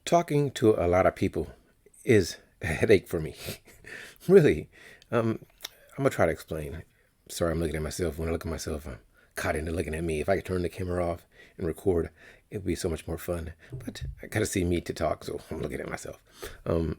Talking to a lot of people is a headache for me. Really. I'm gonna try to explain. Sorry, I'm looking at myself. When I look at myself, I'm caught into looking at me. If I could turn the camera off and record, it would be so much more fun. But I gotta see me to talk, so I'm looking at myself. A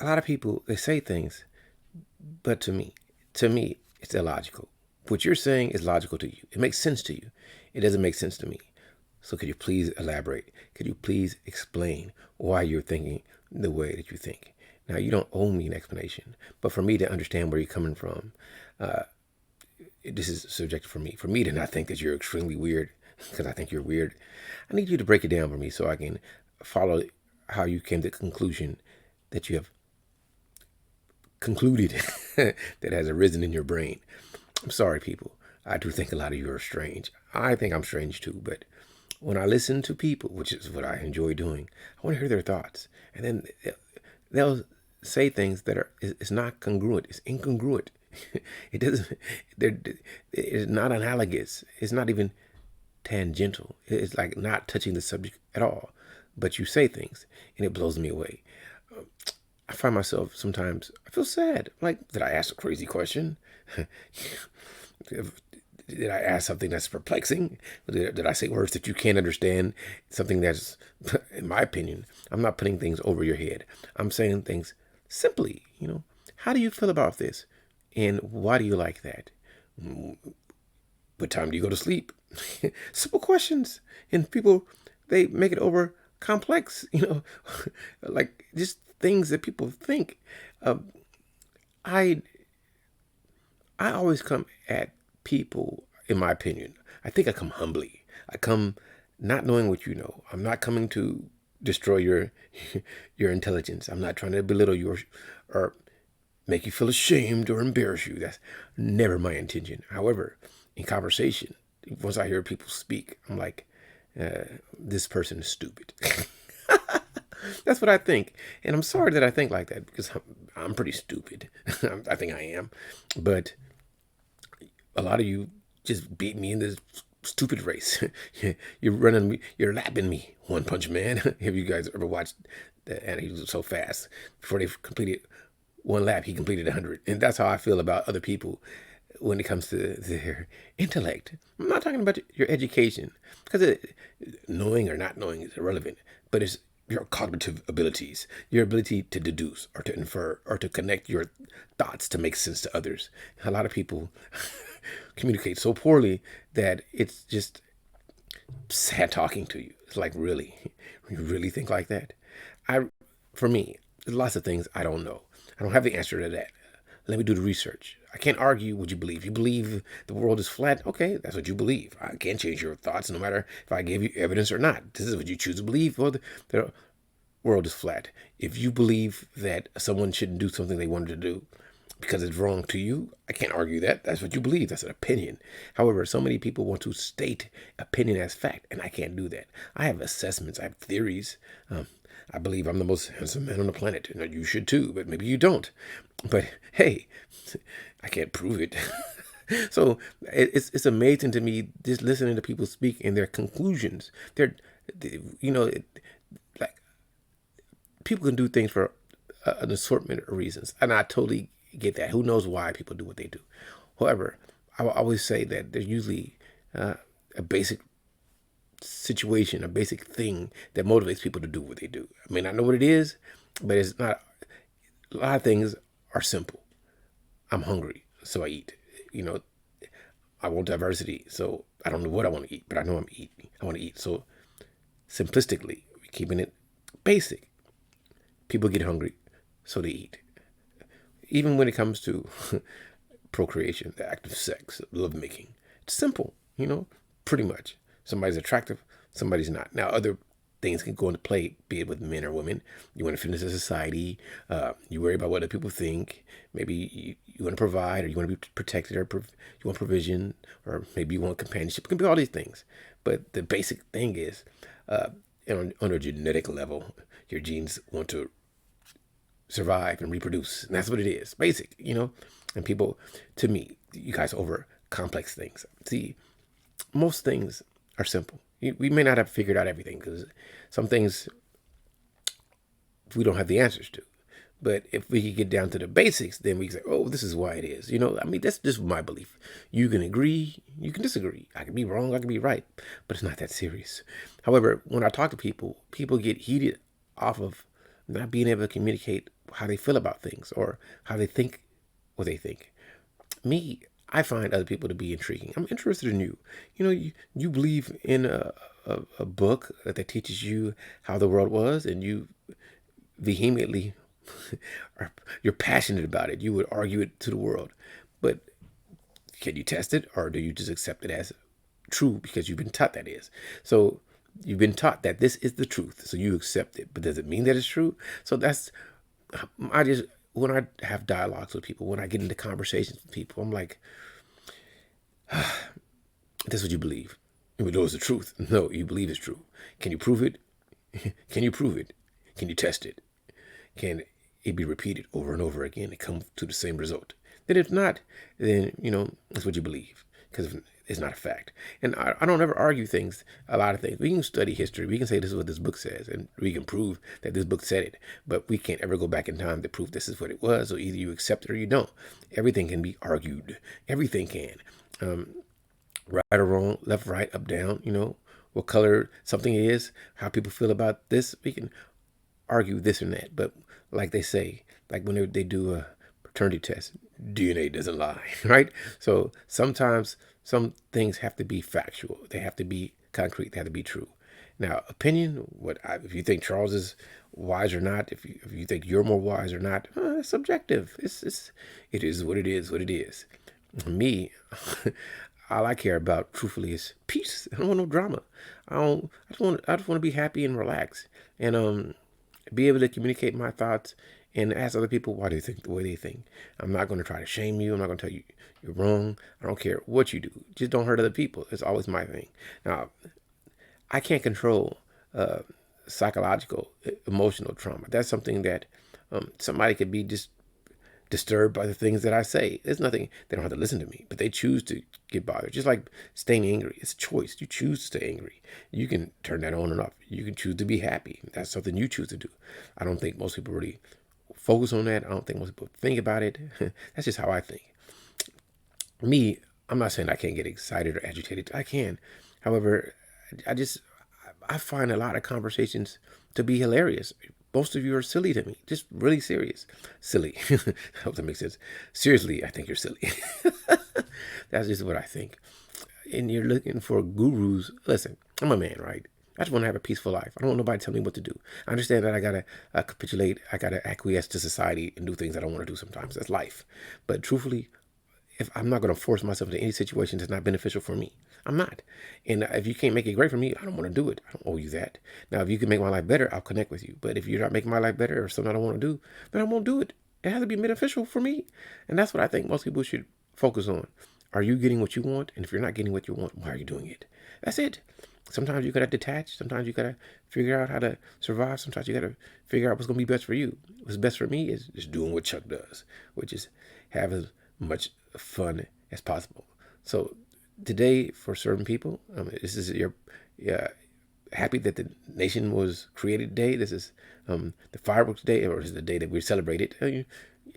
lot of people, they say things, but to me, it's illogical. What you're saying is logical to you. It makes sense to you. It doesn't make sense to me. So could you please elaborate? Could you please explain why you're thinking the way that you think? Now, you don't owe me an explanation, but for me to understand where you're coming from, this is subjective for me. For me to not think that you're extremely weird, because I think you're weird, I need you to break it down for me so I can follow how you came to the conclusion that you have concluded that has arisen in your brain. I'm sorry, people. I do think a lot of you are strange. I think I'm strange too, but when I listen to people, which is what I enjoy doing, I want to hear their thoughts. And then they'll say things that are, it's not congruent. It's incongruent. It doesn't, it's not analogous. It's not even tangential. It's like not touching the subject at all. But you say things and it blows me away. I find myself sometimes, I feel sad. Like, did I ask a crazy question? Did I ask something that's perplexing? Did I say words that you can't understand? Something that's, in my opinion, I'm not putting things over your head. I'm saying things simply, how do you feel about this? And why do you like that? What time do you go to sleep? Simple questions. And people, they make it over complex, like just things that people think. I always come at people, in my opinion, I think I come humbly. I come not knowing what you know. I'm not coming to destroy your intelligence. I'm not trying to belittle you or make you feel ashamed or embarrass you. That's never my intention. However, in conversation, once I hear people speak, I'm like, this person is stupid. That's what I think. And I'm sorry that I think like that because I'm pretty stupid. I think I am. But a lot of you just beat me in this stupid race. You're running me, you're lapping me. One Punch Man. Have you guys ever watched that? And he was so fast. Before they completed one lap, he completed 100. And that's how I feel about other people when it comes to their intellect. I'm not talking about your education, because knowing or not knowing is irrelevant, but it's your cognitive abilities, your ability to deduce or to infer or to connect your thoughts to make sense to others. A lot of people communicate so poorly that it's just sad talking to you. It's like, really? You really think like that? For me, there's lots of things I don't know. I don't have the answer to that. Let me do the research. I can't argue what you believe. You believe the world is flat. Okay, that's what you believe. I can't change your thoughts no matter if I give you evidence or not. This is what you choose to believe. Well, the world is flat. If you believe that someone shouldn't do something they wanted to do because it's wrong to you, I can't argue that. That's what you believe. That's an opinion. However, so many people want to state opinion as fact, and I can't do that. I have assessments. I have theories. I believe I'm the most handsome man on the planet. You should too, but maybe you don't. But hey, I can't prove it. So it's amazing to me just listening to people speak and their conclusions. Like people can do things for an assortment of reasons, and I totally get that. Who knows why people do what they do? However, I will always say that there's usually a basic situation, a basic thing that motivates people to do what they do. I may not know what it is, but it's not. A lot of things are simple. I'm hungry, so I eat. I want diversity, so I don't know what I want to eat, but I know I'm eating. I want to eat. So simplistically, we're keeping it basic. People get hungry, so they eat. Even when it comes to procreation, the act of sex, lovemaking, it's simple, pretty much. Somebody's attractive, somebody's not. Now, other things can go into play, be it with men or women. You want to fit into society. You worry about what other people think. Maybe you want to provide, or you want to be protected, or you want provision, or maybe you want companionship. It can be all these things. But the basic thing is, on a genetic level, your genes want to survive and reproduce. And that's what it is, basic, And people, to me, you guys over complex things. See, most things are simple. We may not have figured out everything because some things we don't have the answers to. But if we could get down to the basics, then we can say, oh, this is why it is. I mean, that's just my belief. You can agree, you can disagree. I can be wrong, I can be right, but it's not that serious. However, when I talk to people, people get heated off of not being able to communicate how they feel about things or how they think what they think. Me, I find other people to be intriguing. I'm interested in you. You believe in a book that teaches you how the world was, and you vehemently you're passionate about it. You would argue it to the world. But can you test it, or do you just accept it as true because you've been taught that is? So you've been taught that this is the truth, so you accept it. But does it mean that it's true? So when I have dialogues with people, when I get into conversations with people, I'm like, this is what you believe. You know it's the truth. No, you believe it's true. Can you prove it? Can you prove it? Can you test it? Can it be repeated over and over again and come to the same result? Then if not, then, that's what you believe, because it's not a fact. And I don't ever argue a lot of things. We can study history. We can say this is what this book says, and we can prove that this book said it, but we can't ever go back in time to prove this is what it was. So either you accept it or you don't. Everything can be argued. Everything can. Right or wrong, left, right, up, down, what color something is, how people feel about this. We can argue this and that. But like they say, like when they do a paternity test, DNA doesn't lie, right? So sometimes some things have to be factual. They have to be concrete. They have to be true. Now, opinion, if you think Charles is wise or not, if you think you're more wise or not, it's subjective. It is what it is, what it is. Me, all I care about, truthfully, is peace. I don't want no drama. I just want to be happy and relax, and be able to communicate my thoughts and ask other people why they think the way they think. I'm not going to try to shame you. I'm not going to tell you you're wrong. I don't care what you do. Just don't hurt other people. It's always my thing. Now, I can't control psychological, emotional trauma. That's something that somebody could be just disturbed by the things that I say. There's nothing, they don't have to listen to me, but they choose to get bothered. Just like staying angry. It's a choice. You choose to stay angry. You can turn that on and off. You can choose to be happy. That's something you choose to do. I don't think most people really focus on that. I don't think most people think about it. That's just how I think. Me, I'm not saying I can't get excited or agitated. I can. However, I find a lot of conversations to be hilarious. Most of you are silly to me, just really serious. Silly. I hope that makes sense. Seriously, I think you're silly. That's just what I think. And you're looking for gurus. Listen, I'm a man, right? I just want to have a peaceful life. I don't want nobody to tell me what to do. I understand that I got to capitulate. I got to acquiesce to society and do things I don't want to do sometimes. That's life. But truthfully, if I'm not going to force myself into any situation that's not beneficial for me, I'm not. And if you can't make it great for me, I don't want to do it. I don't owe you that. Now, if you can make my life better, I'll connect with you. But if you're not making my life better or something I don't want to do, then I won't do it. It has to be beneficial for me. And that's what I think most people should focus on. Are you getting what you want? And if you're not getting what you want, why are you doing it? That's it. Sometimes you got to detach. Sometimes you got to figure out how to survive. Sometimes you got to figure out what's going to be best for you. What's best for me is just doing what Chuck does, which is have as much fun as possible. So today, for certain people, this is your happy that the nation was created day. This is the fireworks day, or is the day that we celebrate it.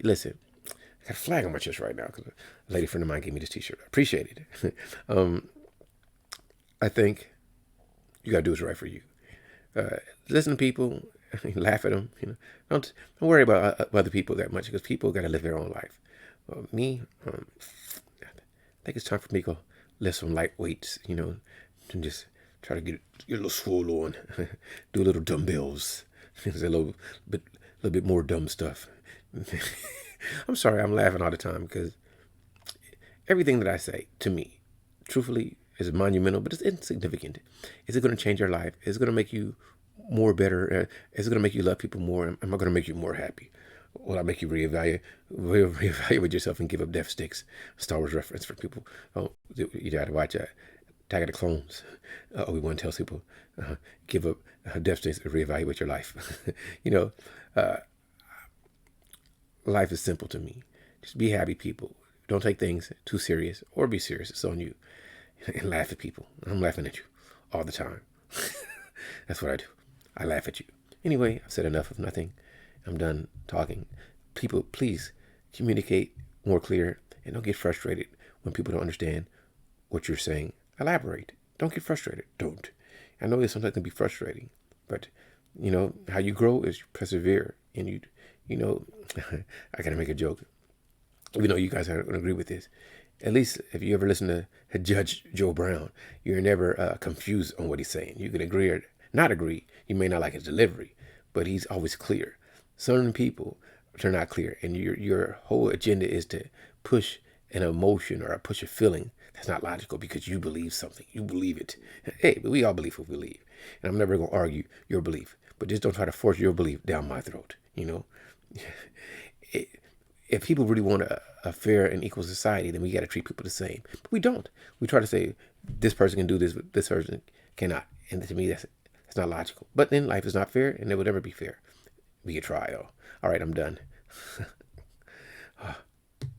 Listen, I got a flag on my chest right now because a lady friend of mine gave me this T-shirt. I appreciate it. I think you got to do what's right for you. Listen to people, laugh at them. Don't worry about other people that much, because people got to live their own life. Me, I think it's time for me to go lift some light weights, and just try to get a little swole on, do a little dumbbells, a little bit more dumb stuff. I'm sorry, I'm laughing all the time because everything that I say, to me, truthfully, is monumental, but it's insignificant. Is it going to change your life? Is it going to make you more better? Is it going to make you love people more? Am I going to make you more happy? Will I make you reevaluate yourself and give up death sticks? Star Wars reference for people. Oh, you got to watch Attack of the Clones. Obi-Wan tells people, give up death sticks and reevaluate your life. Life is simple to me. Just be happy, people. Don't take things too serious, or be serious. It's on you. And laugh at people. I'm laughing at you all the time. That's what I do. I laugh at you. Anyway, I've said enough of nothing. I'm done talking. People, please communicate more clear and don't get frustrated when people don't understand what you're saying. Elaborate. Don't get frustrated. Don't. I know this sometimes can be frustrating, but you know how you grow is you persevere, and you know, I gotta make a joke. Even though you guys aren't gonna agree with this, at least if you ever listen to Judge Joe Brown, you're never confused on what he's saying. You can agree or not agree. You may not like his delivery, but he's always clear. Certain people are not clear, and your whole agenda is to push an emotion or push a feeling that's not logical because you believe something. You believe it. Hey, but we all believe what we believe, and I'm never gonna argue your belief. But just don't try to force your belief down my throat. You know, if people really want a fair and equal society, then we got to treat people the same. But we don't. We try to say this person can do this, but this person cannot. And to me, that's not logical. But then life is not fair, and it will never be fair. We could try, though. All right, I'm done.